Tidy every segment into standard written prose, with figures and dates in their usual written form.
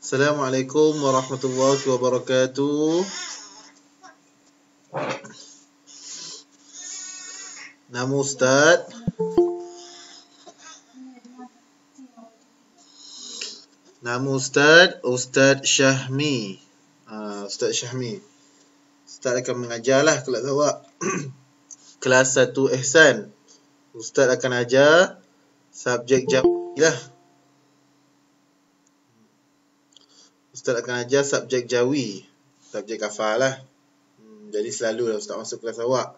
Assalamualaikum warahmatullahi wabarakatuh. Nama Ustaz? Nama Ustaz, Ustaz Syahmi. Ustaz Syahmi. Ustaz akan mengajarlah kelas awak. Kelas 1 Ihsan. Ustaz akan ajar subjek Jawi lah. Ustaz akan ajar subjek Jawi. Subjek kafar lah. Jadi selalulah Ustaz masuk kelas awak.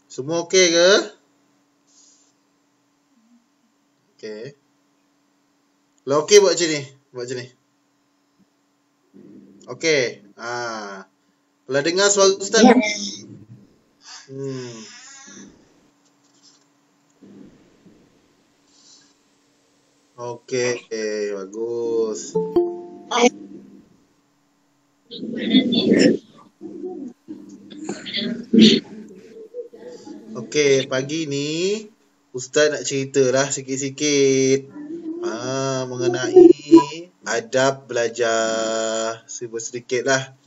Semua okey ke? Okey. Kalau okey buat macam ni. Buat macam ni. Okey. Kalau dengar suara Ustaz. Okey, bagus. Okey, pagi ni Ustaz nak ceritalah sikit-sikit mengenai adab belajar. Sedikit lah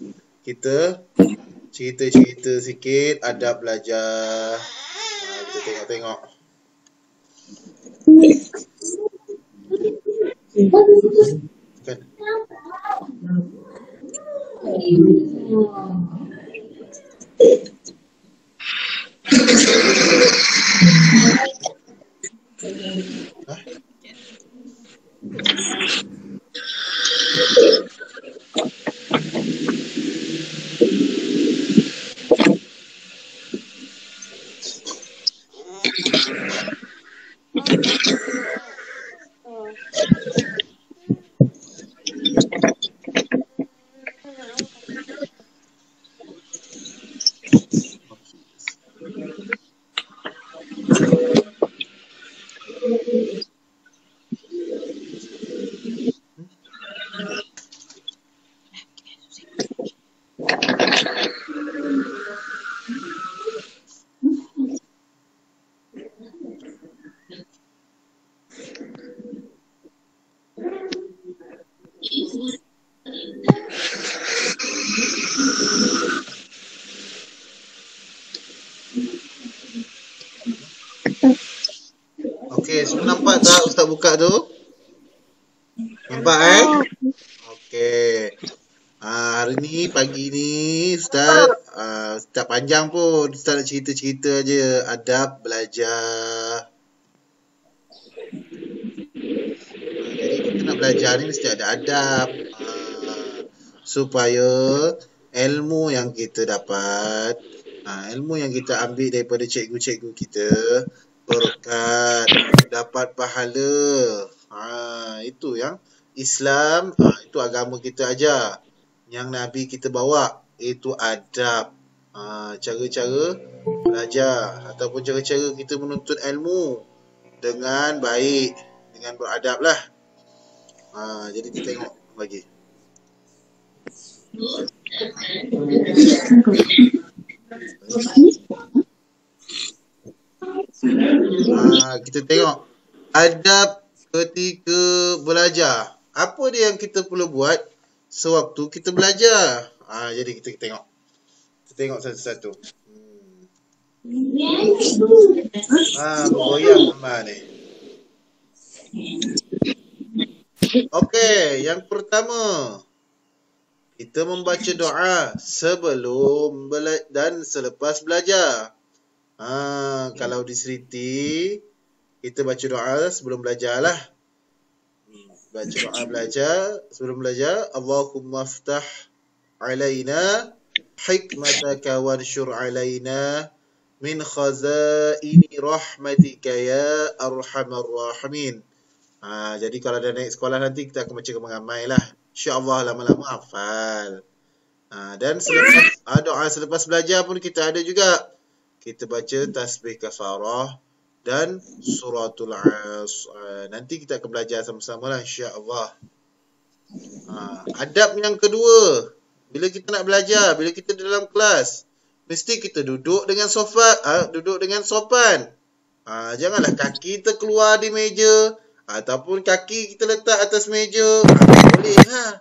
kita cerita-cerita sikit adab belajar. Kita tengok-tengok. Kan? Okey, semua nampak tak Ustaz buka tu? Nampak Okey. Hari ni, pagi ni Ustaz tak panjang pun. Ustaz nak cerita-cerita aje adab belajar. Jadi kita nak belajar ni mesti ada adab. Supaya ilmu yang kita dapat, ilmu yang kita ambil daripada cikgu-cikgu kita berkat, dapat pahala. Itu yang Islam, itu agama kita ajar. Yang Nabi kita bawa, itu adab. Cara-cara belajar ataupun cara-cara kita menuntut ilmu dengan baik, dengan beradab lah. Jadi kita tengok lagi. Kita tengok adab ketika belajar. Apa dia yang kita perlu buat sewaktu kita belajar? Jadi kita tengok. Kita tengok satu-satu. Bergoyang gambar ni. Okey, yang pertama, kita membaca doa sebelum dan selepas belajar. Kalau di Seriti, kita baca doa sebelum belajar lah. Baca doa belajar sebelum belajar. Allahumma aftah alaina hikmataka wansyur alaina min khazaini rahmatika ya arhamar rahimin. Jadi kalau dah naik sekolah nanti kita akan baca ramai-ramai lah. InsyaAllah lama-lama hafal. Dan selepas doa selepas belajar pun kita ada juga. Kita baca tasbih kafarah dan suratul as. Nanti kita akan belajar sama-sama lah insya-Allah. Adab yang kedua, bila kita nak belajar, bila kita dalam kelas, mesti kita duduk dengan sopan. Janganlah kaki kita keluar di meja Ataupun kaki kita letak atas meja. Tak boleh lah.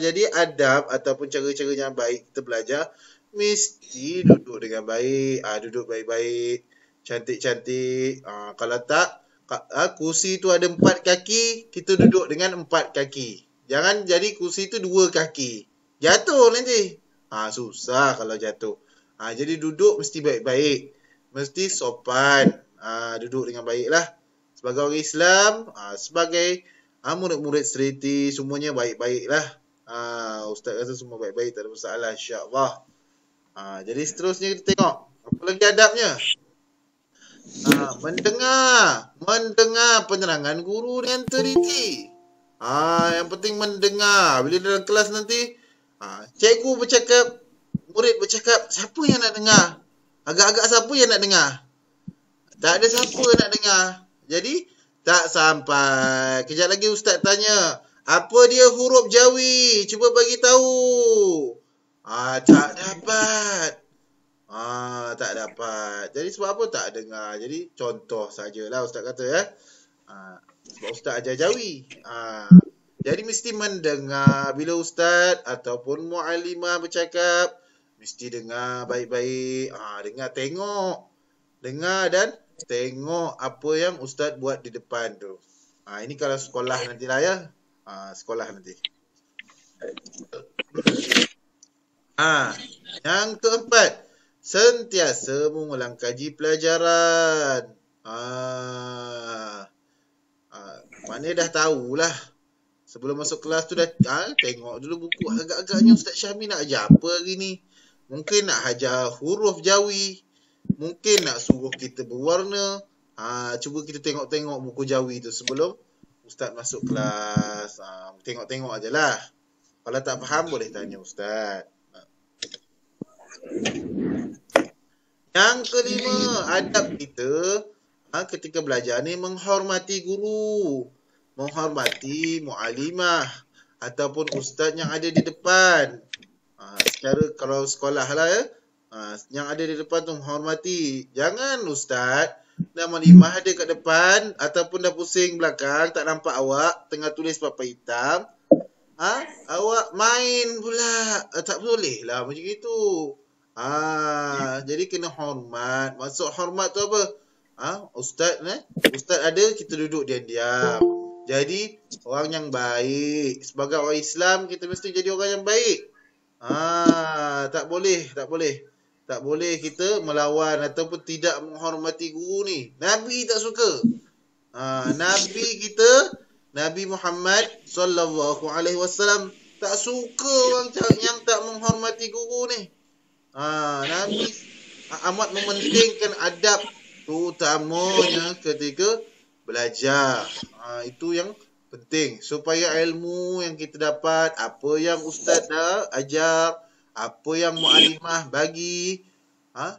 Jadi adab ataupun cara-cara yang baik kita belajar mesti duduk dengan baik. Duduk baik-baik, cantik-cantik. Kalau tak, kursi tu ada 4 kaki, kita duduk dengan 4 kaki. Jangan jadi kursi tu 2 kaki. Jatuh nanti. Susah kalau jatuh. Jadi duduk mesti baik-baik. Mesti sopan. Duduk dengan baiklah. Sebagai orang Islam, sebagai murid-murid Seriti, semuanya baik-baiklah. Ustaz rasa semua baik-baik, tak ada masalah, insya-Allah. Jadi seterusnya kita tengok apa lagi adabnya. Mendengar penerangan guru dengan teliti. Yang penting mendengar. Bila dalam kelas nanti, cikgu bercakap, murid bercakap, siapa yang nak dengar? Agak-agak siapa yang nak dengar? Tak ada siapa yang nak dengar. Jadi, tak sampai. Kejap lagi ustaz tanya, apa dia huruf Jawi? Cuba bagi tahu. Tak dapat. Tak dapat. Jadi sebab apa tak dengar? Jadi contoh sajalah ustaz kata ya. Sebab ustaz ajar Jawi. Jadi mesti mendengar bila ustaz ataupun muallimah bercakap, mesti dengar baik-baik. Dengar, tengok. Dengar dan tengok apa yang ustaz buat di depan tu. Ini kalau sekolah nantilah ya. Sekolah nanti. Yang keempat, sentiasa mengulang kaji pelajaran. Maknanya dah tahulah. Sebelum masuk kelas tu dah tengok dulu buku. Agak-agaknya Ustaz Syahmi nak ajar apa hari ni? Mungkin nak ajar huruf Jawi. Mungkin nak suruh kita berwarna. Cuba kita tengok-tengok buku Jawi tu sebelum Ustaz masuk kelas. Tengok-tengok ajalah. Kalau tak faham boleh tanya Ustaz. Yang kelima, adab kita ketika belajar ni menghormati guru. Menghormati muallimah ataupun ustaz yang ada di depan. Secara kalau sekolah lah ya. Yang ada di depan tu menghormati. Jangan ustaz dan muallimah ada kat depan ataupun dah pusing belakang, tak nampak awak tengah tulis papan hitam. Awak main pula. Tak boleh lah macam itu. Jadi kena hormat. Maksud hormat tu apa? Ustaz Ustaz ada, kita duduk diam-diam. Jadi orang yang baik. Sebagai orang Islam kita mesti jadi orang yang baik. Tak boleh kita melawan ataupun tidak menghormati guru ni. Nabi tak suka. Nabi kita, Nabi Muhammad sallallahu alaihi wasallam tak suka orang yang tak menghormati guru ni. Nabi amat mementingkan adab, terutamanya ketika belajar. Itu yang penting supaya ilmu yang kita dapat, apa yang ustaz dah ajar, apa yang muallimah bagi,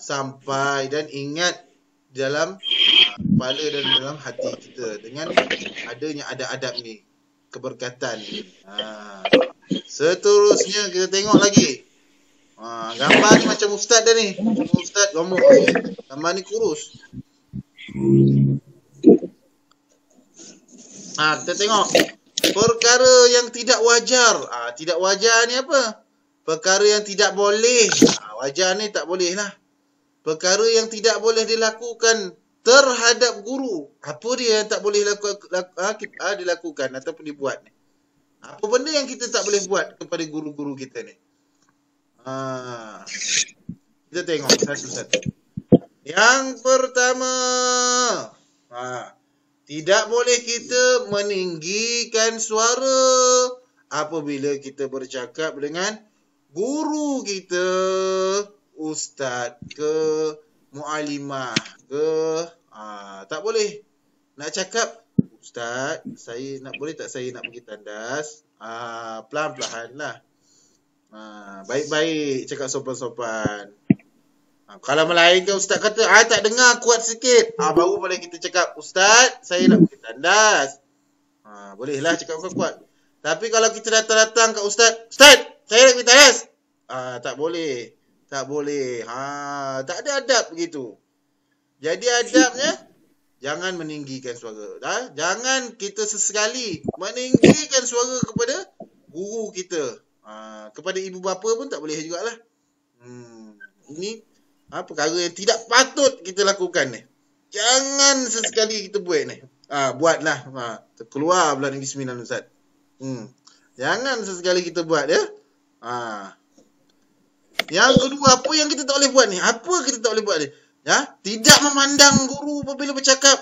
sampai dan ingat dalam kepala dan dalam hati kita dengan adanya adab ni, keberkatan ni. Seterusnya kita tengok lagi. Gambar ni macam ustaz dah ni. Ustaz gemuk. Gambar ni kurus. Kita tengok perkara yang tidak wajar. Tidak wajar ni apa? Perkara yang tidak boleh. Wajar ni tak boleh lah. Perkara yang tidak boleh dilakukan terhadap guru. Apa dia yang tak boleh dilakukan ataupun dibuat ni? Apa benda yang kita tak boleh buat kepada guru-guru kita ni? Kita tengok satu-satu. Yang pertama, tidak boleh kita meninggikan suara apabila kita bercakap dengan guru kita, ustaz ke, muallimah ke. Tak boleh nak cakap, ustaz, boleh tak saya nak pergi tandas? Pelan-pelan lah. Baik-baik, cakap sopan-sopan. Kalau melainkan ustaz kata, tak dengar, kuat sikit. Baru boleh kita cakap, ustaz, saya nak pergi tandas. Bolehlah cakap kuat-kuat. Tapi kalau kita datang-datang kat ustaz, ustaz, saya nak pergi tandas. Tak boleh. Tak boleh. Tak ada adab begitu. Jadi adabnya, Jangan meninggikan suara. Jangan kita sesekali meninggikan suara kepada guru kita. Kepada ibu bapa pun tak boleh jugalah. Ini perkara yang tidak patut kita lakukan ni. Jangan sesekali kita buat ni. Buatlah. Terkeluar pula Negeri Sembilan Ustaz. Jangan sesekali kita buat ya. Yang kedua, apa yang kita tak boleh buat ni? Apa kita tak boleh buat ni? Ya, tidak memandang guru apabila bercakap.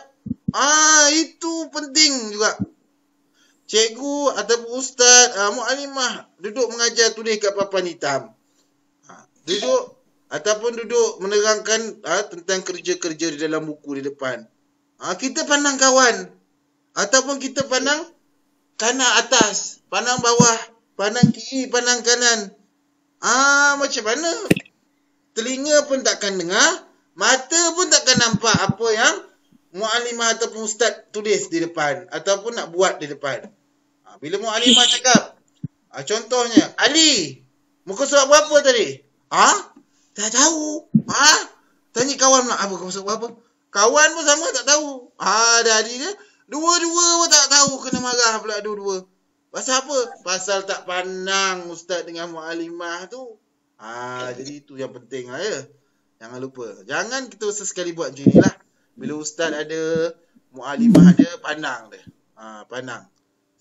Itu penting juga. Cikgu ataupun ustaz, muallimah duduk mengajar tulis kat papan hitam. Duduk ataupun duduk menerangkan tentang kerja-kerja di dalam buku di depan. Kita pandang kawan ataupun kita pandang kanan atas, pandang bawah, pandang kiri, pandang kanan. Macam mana? Telinga pun takkan dengar, mata pun takkan nampak apa yang muallimah ataupun ustaz tulis di depan ataupun nak buat di depan. Bila muallimah cakap, contohnya, Ali, muka surat berapa tadi? Tak tahu. Tanya kawan pula, apa muka surat berapa? Kawan pun sama tak tahu. Dari dia, dua-dua pun tak tahu, kena marah pula dua-dua. Pasal apa? Pasal tak pandang ustaz dengan muallimah tu. Jadi itu yang penting lah ya. Jangan lupa. Jangan kita sesekali buat macam inilah. Bila ustaz ada, muallimah ada, pandang dia. Pandang.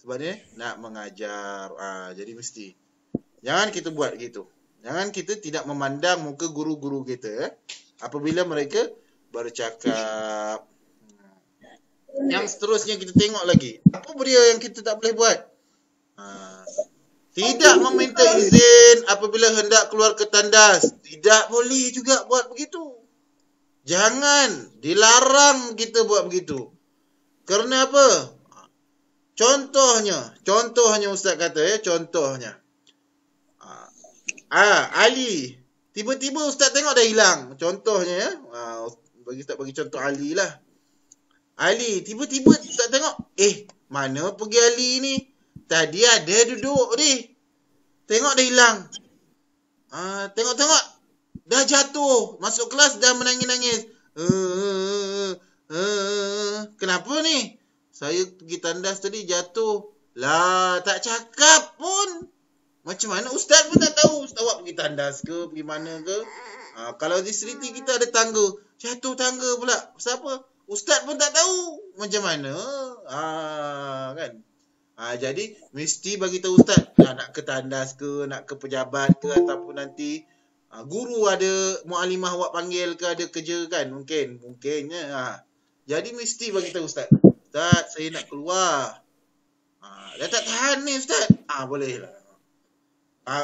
Sebab dia nak mengajar. Jadi mesti. Jangan kita buat gitu. Jangan kita tidak memandang muka guru-guru kita. Apabila mereka bercakap. Yang seterusnya kita tengok lagi. Apa benda yang kita tak boleh buat? Tidak meminta izin apabila hendak keluar ke tandas. Tidak boleh juga buat begitu. Jangan. Dilarang kita buat begitu. Kerana apa? Contohnya Ustaz kata ya. Contohnya. Ali. Tiba-tiba Ustaz tengok dah hilang. Contohnya ya. Ustaz bagi contoh Ali lah. Ali. Tiba-tiba Ustaz tengok. Mana pergi Ali ni? Tadi ada duduk ni. Tengok dah hilang. Tengok-tengok. Dah jatuh. Masuk kelas dah menangis-nangis. Kenapa ni? Saya pergi tandas tadi jatuh. Lah, tak cakap pun. Macam mana? Ustaz pun tak tahu. Ustaz awak pergi tandas ke? Pergi mana ke? Kalau di Seriti kita ada tangga. Jatuh tangga pula. Pasal apa? Ustaz pun tak tahu. Macam mana? Kan? Jadi mesti bagi tahu ustaz nak ke tandas ke, nak ke pejabat ke ataupun nanti guru ada muallimah awak panggil ke ada kerja kan mungkinnya. Jadi mesti bagi tahu ustaz. Ustaz saya nak keluar. Dah tak tahan ni ustaz. Boleh lah.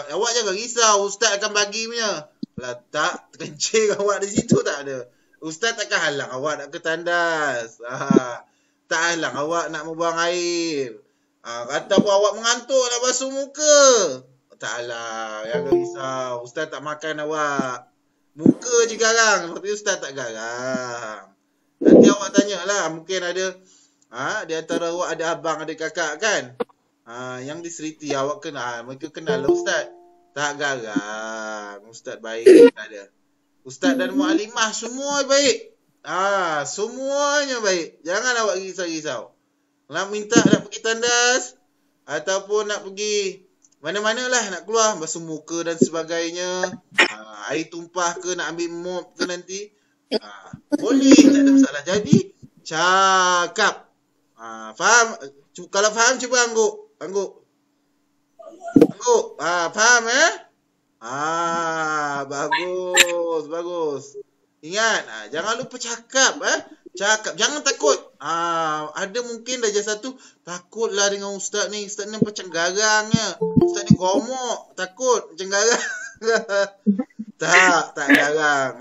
Awak jangan risau ustaz akan bagi punya. Lah tak terkencing awak di situ tak ada. Ustaz takkan halang awak nak ke tandas. Tak halang awak nak membuang air. Ataupun awak mengantuk nak basuh muka. Taklah, jangan risau. Ustaz tak makan awak. Muka je garang, tapi ustaz tak garang. Nanti awak tanyalah, mungkin ada di antara awak ada abang, ada kakak kan? Yang di Seriti awak kenal, mereka kenal lah ustaz. Tak garang. Ustaz baik ada. Ustaz dan muallimah semua baik. Semuanya baik. Jangan awak risau-risau. Nak minta nak pergi tandas ataupun nak pergi mana-mana lah nak keluar basuh muka dan sebagainya, air tumpah ke nak ambil mop ke nanti, boleh, tak ada masalah. Jadi cakap, faham? Kalau faham cuba angguk. Faham bagus. Ingat, jangan lupa cakap. Cakap, jangan takut. Ada mungkin darjah 1 takutlah dengan ustaz ni macam garangnya. Ustaz ni gomok, takut macam garang. tak garang.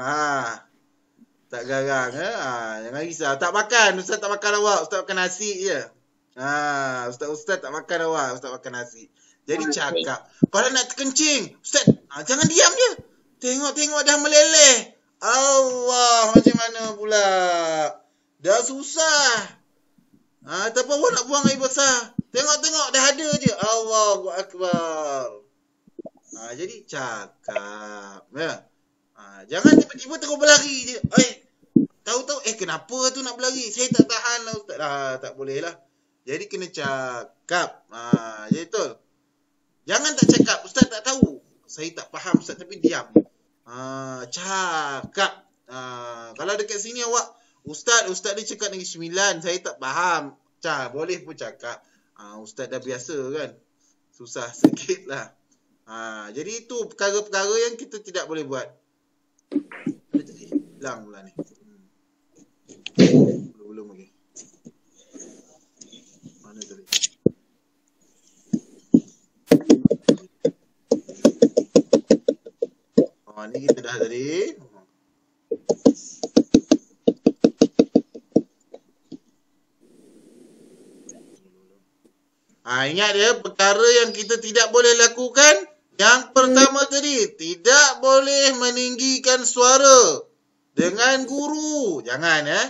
Tak garang. Jangan risau. Tak makan, ustaz tak makan awak, ustaz makan nasi je. Ustaz tak makan awak, ustaz makan nasi. Jadi cakap. Kalau nak terkencing, ustaz, jangan diam je. Tengok dah meleleh. Allah, macam mana pula? Dah susah. Tapi awak nak buang air besar. Tengok dah ada je. Allahu Akbar. Jadi cakap. Ya. Jangan tiba-tiba terus berlari je. tahu-tahu kenapa tu nak berlari? Saya tak tahan lah ustaz. Tak boleh lah. Jadi kena cakap. Jadi betul. Jangan tak cakap. Ustaz tak tahu. Saya tak faham ustaz tapi diam. Cakap. Kalau dekat sini awak, ustaz ni cakap Negeri Sembilan, saya tak faham. Boleh pun cakap. Ustaz dah biasa kan. Susah sikit lah. Jadi itu perkara-perkara yang kita tidak boleh buat. Hilang pula ni. Belum lagi. Mana tadi? Ni kita dah tadi. Ingat ya, perkara yang kita tidak boleh lakukan. Yang pertama tadi, tidak boleh meninggikan suara dengan guru. Jangan ya.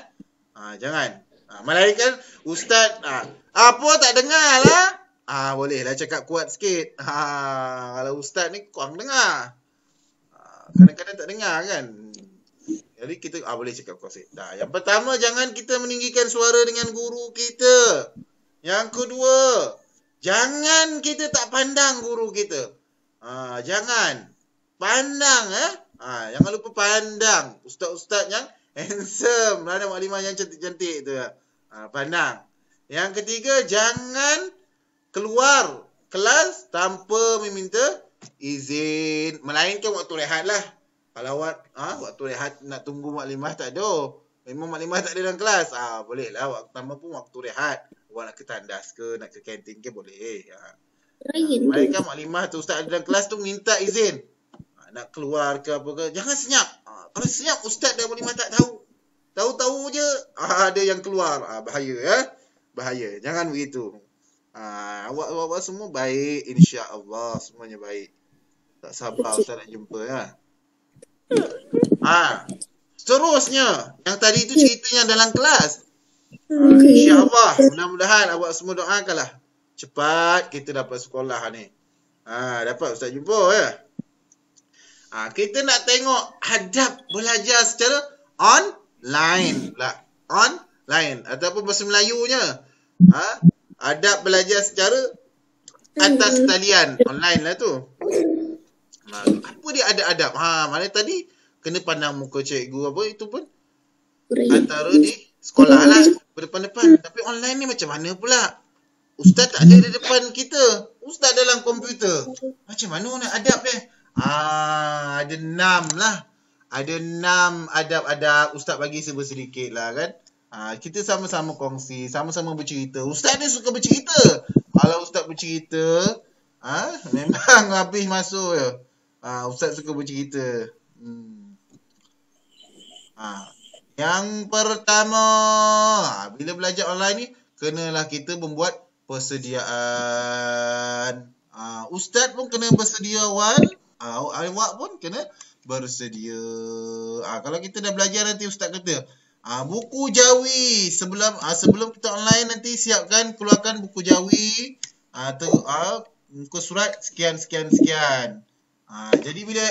Jangan. Melainkan ustaz, apa tak dengar lah. Bolehlah cakap kuat sikit. Kalau ustaz ni kurang dengar. Kadang-kadang tak dengar kan. Jadi kita boleh cakap kuat sikit. Yang pertama, jangan kita meninggikan suara dengan guru kita. Yang kedua, jangan kita tak pandang guru kita. Jangan. Pandang jangan lupa pandang. Ustaz-ustaz yang handsome. Ada maklimah yang cantik-cantik tu. Pandang. Yang ketiga, jangan keluar kelas tanpa meminta izin. Melainkan waktu rehat lah. Kalau waktu rehat nak tunggu maklimah tak ada. Memang maklimah tak ada dalam kelas. Boleh lah. Waktu pertama pun waktu rehat. Awak nak ke tandas ke, nak ke kantin ke boleh. Melainkan maklimah tu ustaz ada dalam kelas tu minta izin. Nak keluar ke apa ke. Jangan senyap. Kalau senyap ustaz dan maklimah tak tahu. Tahu-tahu je ada yang keluar. Bahaya ya. Bahaya. Jangan begitu. Awak semua baik, insya-Allah semuanya baik. Tak sabar ustaz nak jumpa ya. Seterusnya, yang tadi itu ceritanya dalam kelas. InsyaAllah, mudah-mudahan awak semua doakanlah cepat kita dapat sekolah ni. Dapat ustaz jumpa ya. Kita nak tengok adab belajar secara online pula. Online ataupun bahasa Melayunya. Adab belajar secara atas talian online lah tu. Apa dia adab-adab? Mana tadi kena pandang muka cikgu apa itu pun antara di sekolah lah berdepan-depan. Tapi online ni macam mana pula? Ustaz tak ada di depan kita. Ustaz dalam komputer. Macam mana nak adab dia? Ada 6 lah. Ada 6 adab-adab. Ustaz bagi sedikit lah kan. Kita sama-sama kongsi, sama-sama bercerita. Ustaz ni suka bercerita. Kalau ustaz bercerita, memang habis masuk je. Ustaz suka bercerita. Yang pertama, bila belajar online ni, kenalah kita membuat persediaan. Ustaz pun kena bersedia awak pun kena bersedia. Kalau kita dah belajar nanti ustaz kata, buku jawi sebelum kita online nanti siapkan, keluarkan buku jawi. Muka surat sekian. Jadi bila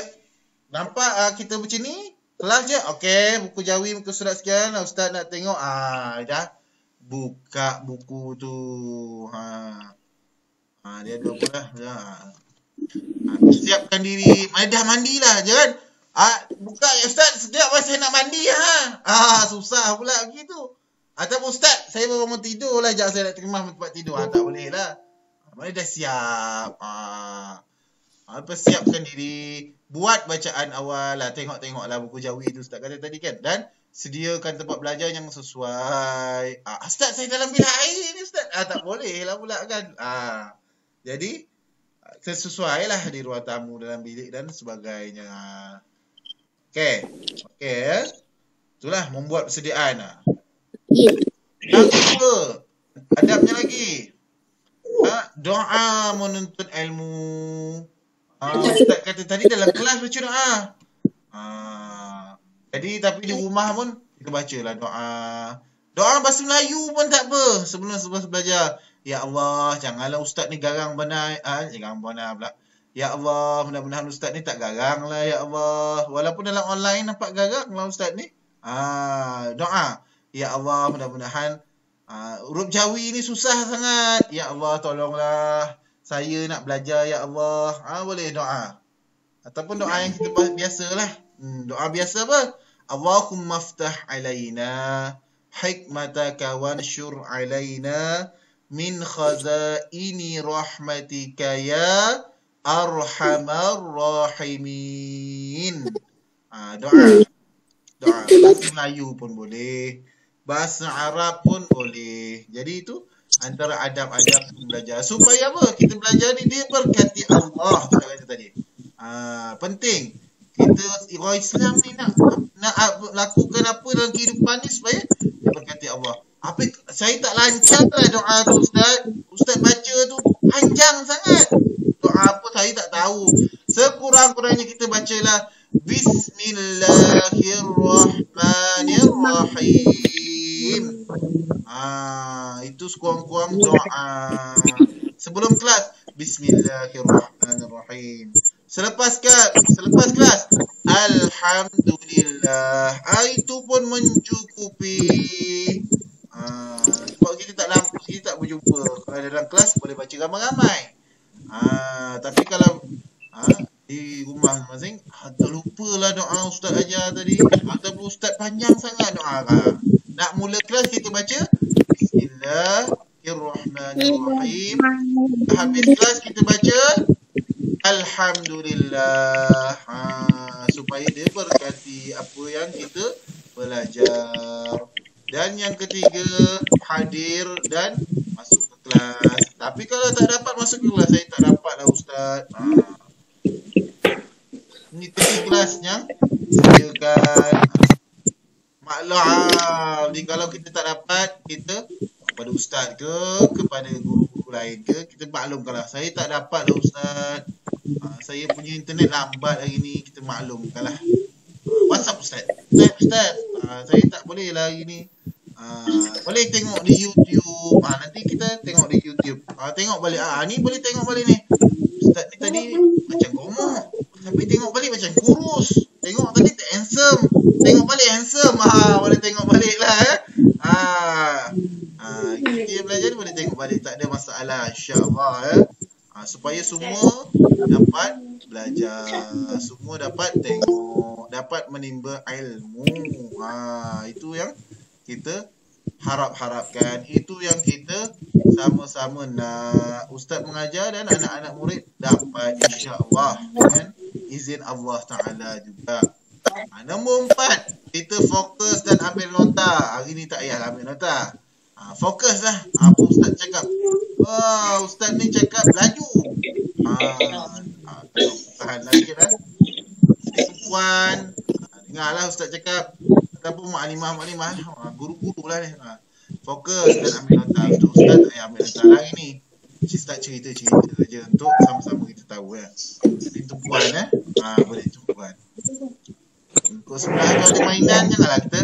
nampak kita macam ni, kelas je, okey, buku jawi muka surat sekian, ustaz nak tengok, dah buka buku tu. Dia ada apa lah. Siapkan diri, dah mandilah, jangan buka ya ustaz, sejak saya nak mandi susah pula begitu. Ataupun ustaz, saya baru bangun tidur lah, jangan saya nak terkemah tempat tidur. Tak boleh lah. Mana dah siap. Persiapkan diri, buat bacaan awal lah, tengok-tengoklah buku jawi tu ustaz kata tadi kan, dan sediakan tempat belajar yang sesuai. Ustaz saya dalam bilik air ni ustaz. Tak boleh lah pula kan. Jadi sesuai lah di ruang tamu, dalam bilik dan sebagainya. Okey. Itulah membuat persediaan. Yang kedua, adabnya lagi. Doa menuntut ilmu. Ustaz kata tadi dalam kelas baca doa. Jadi tapi di rumah pun kita bacalah doa. Doa bahasa Melayu pun tak apa. Sebelum belajar. Ya Allah, janganlah ustaz ni garang benar. Jangan benar pula. Ya Allah, mudah-mudahan ustaz ni tak garang lah ya Allah. Walaupun dalam online nampak garang lah ustaz ni. Doa. Ya Allah, mudah-mudahan huruf Jawi ni susah sangat. Ya Allah, tolonglah saya nak belajar ya Allah. Boleh doa. Ataupun doa yang kita biasalah. Doa biasa apa? Allahumma ftah alaina hikmataka wanshur alaina min khazaini rahmatika ya arhamar rahimin. Doa. Bahasa Melayu pun boleh. Bahasa Arab pun boleh. Jadi itu antara adab-adab belajar. Supaya apa? Kita belajar ni dia berkati Allah. Saya kata tadi. Penting. Kita orang Islam ni nak lakukan apa dalam kehidupan ni supaya dia berkati Allah. Saya tak lancar lah doa tu Ustaz. Ustaz baca tu panjang sangat. Doa apa saya tak tahu. Sekurang-kurangnya kita bacalah Bismillahirrahmanirrahim. Itu sekurang-kurang doa. Sebelum kelas, Bismillahirrahmanirrahim. Selepas kelas, Alhamdulillah. Itu pun mencukupi. Sebab kita tak berjumpa. Kalau dalam kelas boleh baca ramai-ramai. Tapi kalau di rumah masing-masing, terlupalah doa Ustaz ajar tadi. Ataupun Ustaz panjang sangat doa. Nak mula kelas kita baca Bismillahirrahmanirrahim. Habis kelas kita baca Alhamdulillah. Supaya dia berkati apa yang kita belajar. Dan yang ketiga, hadir dan masuk ke kelas. Tapi kalau tak dapat masuk ke kelas, saya tak dapat lah Ustaz. Ini kelas yang sediakan. Maklum, kalau kita tak dapat, kita kepada Ustaz ke, kepada guru-guru lain ke, kita maklumkanlah. Saya tak dapat lah Ustaz. Saya punya internet lambat hari ni, kita maklumkanlah. WhatsApp Ustaz. Ustaz, saya tak boleh lah hari ni. Boleh tengok di YouTube. Nanti kita tengok di YouTube. Tengok balik. Ni boleh tengok balik ni. Ustaz ni tadi macam gemuk. Tapi tengok balik macam kurus. Tengok tadi handsome. Tengok balik handsome. Boleh tengok balik lah. Kita belajar ni boleh tengok balik. Tak ada masalah. InsyaAllah. Supaya semua dapat belajar. Semua dapat tengok. Dapat menimba ilmu. Itu yang kita harapkan. Itu yang kita sama-sama nak. Ustaz mengajar dan anak-anak murid dapat insya-Allah dengan izin Allah Ta'ala juga. Nombor 4, kita fokus dan ambil nota. Hari ni tak payah ambil nota. Fokus lah. Apa Ustaz cakap? Ustaz ni cakap laju. Tahan lagi lah. Puan, dengarlah Ustaz cakap. Ataupun maklimah, guru-guru lah ni. Fokus dan ambil nota. Untuk Ustaz tak payah ambil nota lagi ni. Ustaz cerita-cerita je untuk sama-sama kita tahu kan. Jadi tumpuan boleh tumpuan. Kau sebelah tu ada mainan, janganlah kita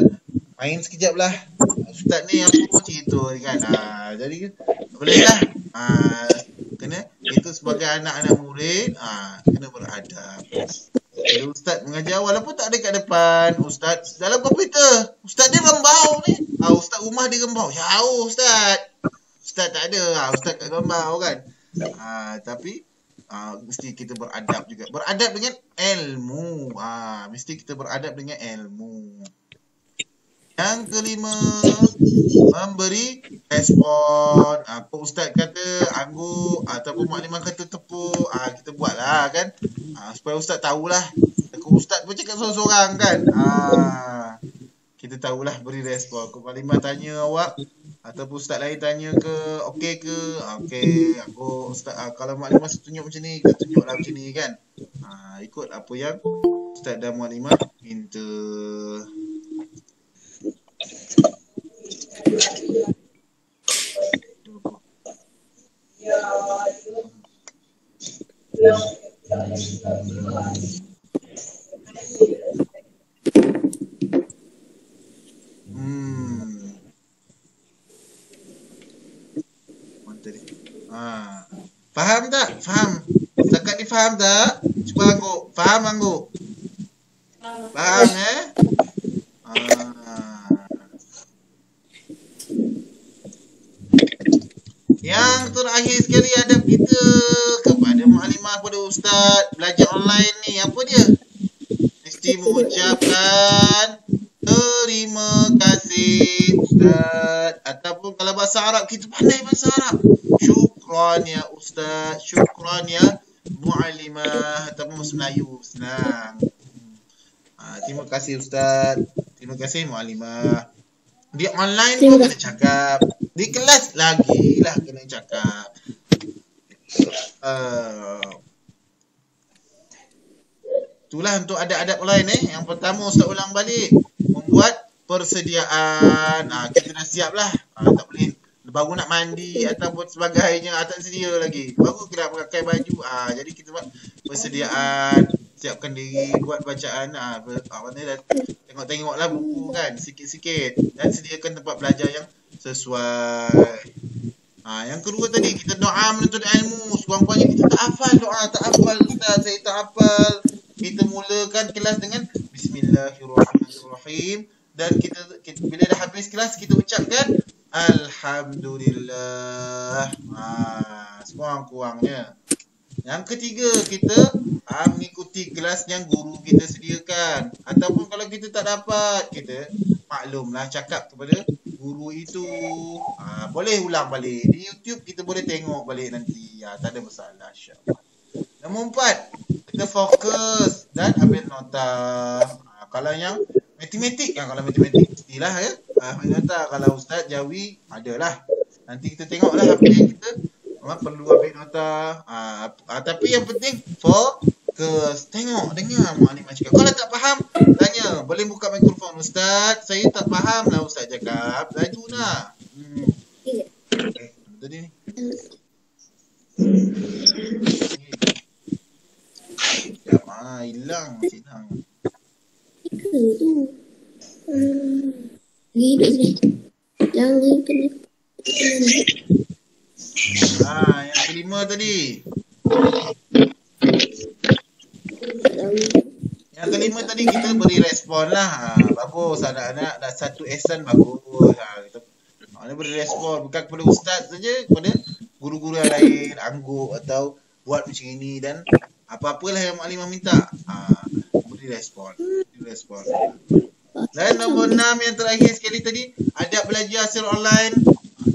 main sekejap lah. Ustaz ni apa pun cerita kan. Jadi boleh lah. Kena, itu sebagai anak-anak murid, kena beradab. Bila Ustaz mengajar, walaupun tak ada kat depan, Ustaz dalam komputer. Ustaz dia Rembau ni. Ustaz rumah dia Rembau. Jauh Ustaz. Ustaz tak ada. Ustaz kat Rembau kan. Tapi mesti kita beradab juga. Beradab dengan ilmu. Mesti kita beradab dengan ilmu. Yang kelima, memberi respon. Apa Ustaz kata angguk ataupun maklimah kata tepuk, kita buatlah kan. Supaya Ustaz tahulah. Kalau Ustaz pun cakap seorang-seorang kan. Kita tahulah beri respon. Kalau maklimah tanya awak ataupun Ustaz lain tanya ke, okey ke? Okey, aku Ustaz, kalau maklimah tunjuk macam ni, kita tunjuklah macam ni kan. Ikut apa yang Ustaz dan maklimah minta. Faham tak? Faham? Setakat ni faham tak? Cuba aku. Faham aku? Faham Yang terakhir sekali adab kita kepada mukadimah, kepada ustaz belajar online ni, apa dia? Mesti mengucapkan terima kasih ustaz. Ataupun kalau bahasa Arab, kita pandai bahasa Arab, syukran ya ustaz, syukran ya mu'alimah. Ataupun bahasa Melayu senang. Terima kasih ustaz, terima kasih mu'alimah. Di online pun kena cakap, di kelas lagi lah kena cakap. Itulah untuk adab-adab lain Yang pertama ustaz ulang balik, membuat persediaan. Kita dah siap lah, tak boleh baru nak mandi ataupun sebagainya, tak sedia lagi, baru kita nak pakai baju. Jadi kita buat persediaan, siapkan diri, buat bacaan. Tengok-tengoklah buku kan, sikit-sikit, dan sediakan tempat belajar yang sesuai. Yang kedua tadi, kita doa menuntut ilmu. Sekurang-kurangnya kita tak hafal doa, tak hafal ustaz, saya tak hafal. Kita mulakan kelas dengan Bismillahirrahmanirrahim, dan kita bila dah habis kelas, kita ucapkan Alhamdulillah. Sekurang-kurangnya. Yang ketiga, kita mengikuti kelas yang guru kita sediakan. Ataupun kalau kita tak dapat, kita maklumlah cakap kepada guru itu. Boleh ulang balik. Di YouTube kita boleh tengok balik nanti. Tak ada masalah, insyaAllah. Nombor 4, kita fokus dan ambil nota. Kalau yang matematik, kalau matematik mestilah ambil nota. Kalau Ustaz Jawi, adalah. Nanti kita tengoklah apa yang kita perlu ambil nota. Tapi yang penting fokus. Tengok, dengar mu'alimah cakap. Kalau tak faham, tanya. Boleh buka mikrofon. Ustaz, saya tak faham lah Ustaz cakap. Laju nak. Tadi ni. Hilang. Itu tu. Hidup sini. Jangan kena. Yang kelima tadi. Yang kelima tadi kita beri respon lah. Bagus, anak-anak dah satu ihsan, bagus. Kita beri respon bukan kepada ustaz saja, kepada guru-guru yang lain, angguk atau buat macam ini, dan apa-apalah yang mukadimah minta. Beri respon. Dan nombor 6 yang terakhir sekali tadi, adab belajar secara online.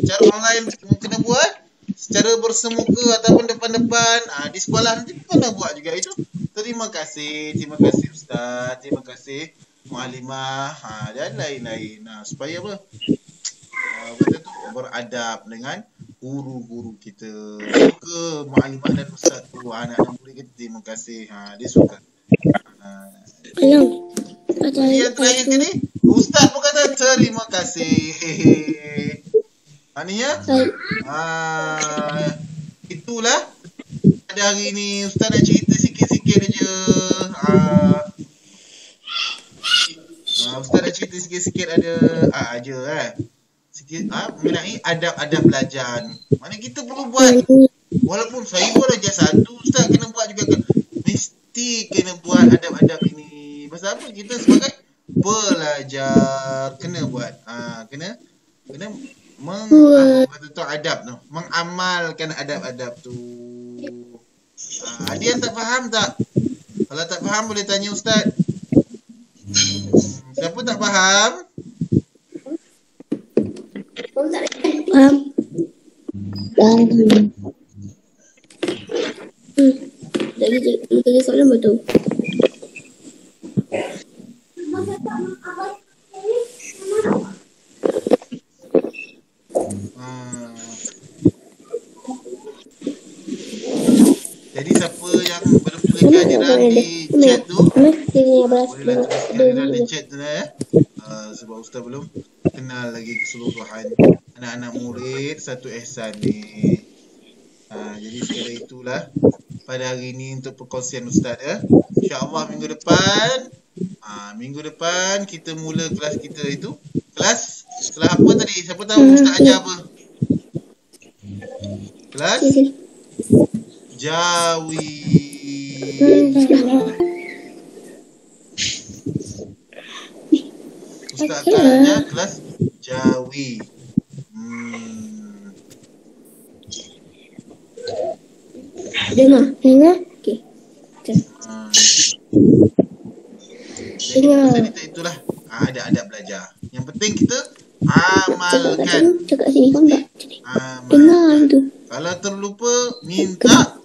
Cara online kena buat secara bersemuka ataupun depan-depan. Di sekolah nanti kena buat juga itu. Terima kasih ustaz, terima kasih mu'alimah, dan lain-lain. Supaya apa? Kita tu beradab dengan guru-guru kita. Suka mu'alimah dan ustaz tu, anak-anak murid kita terima kasih. Dia suka. Jadi yang terakhir ni, ustaz pun kata terima kasih. Maknanya itulah pada hari ni. Ustaz nak cerita sikit-sikit aja. Ustaz nak cerita sikit-sikit aja sikit mengenai adab-adab belajar. Maknanya kita perlu buat. Walaupun saya pun ajar satu, ustaz kena buat juga. Mesti kena buat adab-adab ini. Pasal apa? Kita sebagai pelajar kena buat. Kena mengamalkan adab-adab tu. Ada yang tak faham tak? Kalau tak faham boleh tanya ustaz. Siapa tak faham? Faham. Jadi soalan betul. Jadi siapa yang belum tuliskan ajaran di chat tu, bolehlah tuliskan ajaran di chat tu sebab ustaz belum kenal lagi keseluruhan anak-anak murid satu ihsan ni. Jadi sekadar itulah pada hari ni untuk perkongsian ustaz InsyaAllah minggu depan kita mula kelas kita itu. Kelas apa tadi? Siapa tahu ustaz ajar apa? Kelas Jawi. Pustakaan kelas Jawi. Dengar. Okey. Dengar. Cerita itulah adab belajar. Yang penting kita amalkan. Cakap sini kau tak. Dengar Amalkan. tu. Kalau terlupa, minta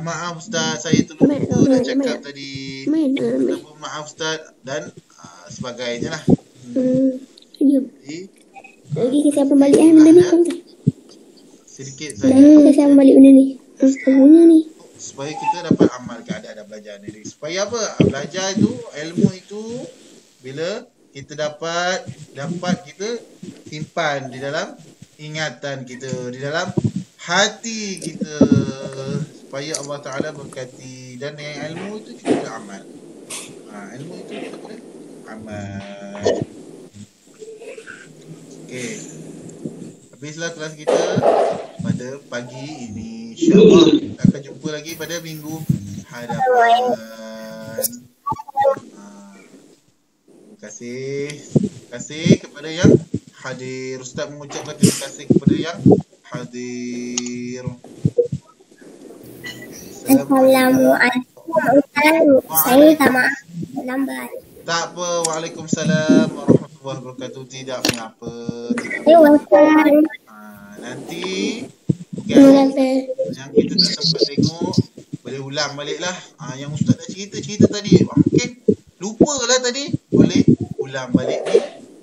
maaf Ustaz, saya terlupa dah cakap tadi. Maaf Ustaz dan sebagainya lah. Lagi kita siapa balik benda ni kau tak. Sedikit saja. Kita siapa balik benda ni. Punya ni. Supaya kita dapat amalkan adab belajar ni. Supaya apa? Belajar itu, ilmu itu bila kita dapat kita simpan di dalam ingatan kita, di dalam hati kita, supaya Allah Ta'ala berkati. Dan yang ilmu itu kita beramal. Ilmu itu kita beramal. Okey. Habislah kelas kita pada pagi ini. InsyaAllah akan jumpa lagi pada minggu hadapan. Terima kasih kepada yang hadir. Ustaz mengucapkan terima kasih kepada yang hadir. Assalamualaikum Ustaz. Saya tak maaf lambat. Tak apa. Waalaikumsalam warahmatullahi wabarakatuh. Tidak mengapa. Nanti yang kita tak sempat tengok boleh ulang balik lah. Yang Ustaz dah cerita tadi mungkin lupa lah tadi, boleh ulang balik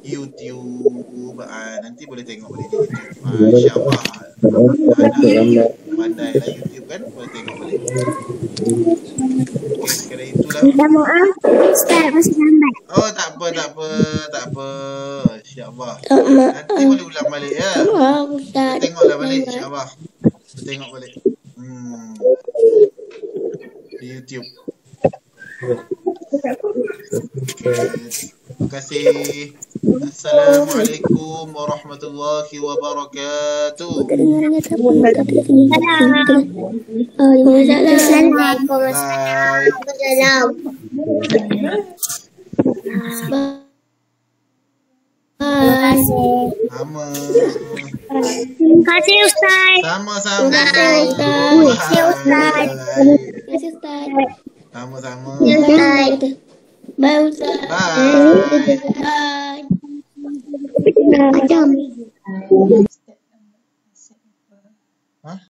di YouTube. Nanti boleh tengok balik di YouTube. InsyaAllah pandai lah YouTube kan, boleh tengok balik. Okay, sekadar itulah. Minta maaf Ustaz, masih lambat. Oh tak apa. InsyaAllah nanti boleh ulang balik ya. Kita tengoklah balik insyaAllah. Kita tengok balik di YouTube. Terima kasih. Assalamualaikum warahmatullahi wabarakatuh. Terima kasih Ustaz. Sama-sama. Terima kasih Ustaz. Sama-sama. Bye Ustaz. Bye. Bye.